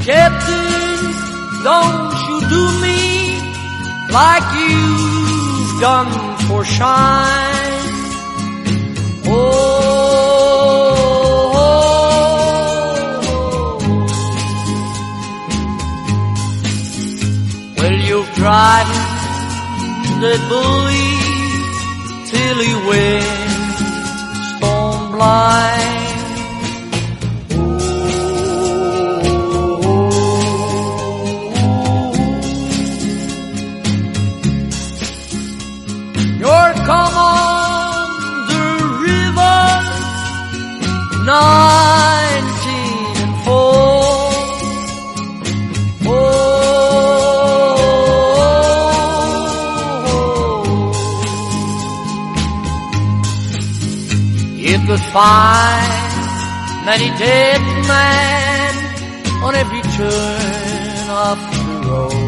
Captain, don't you do me like you've done for Shine. Well, you've tried that bully till he went stone blind. You're come on the river, 1904. You could find many dead men on every turn of the road.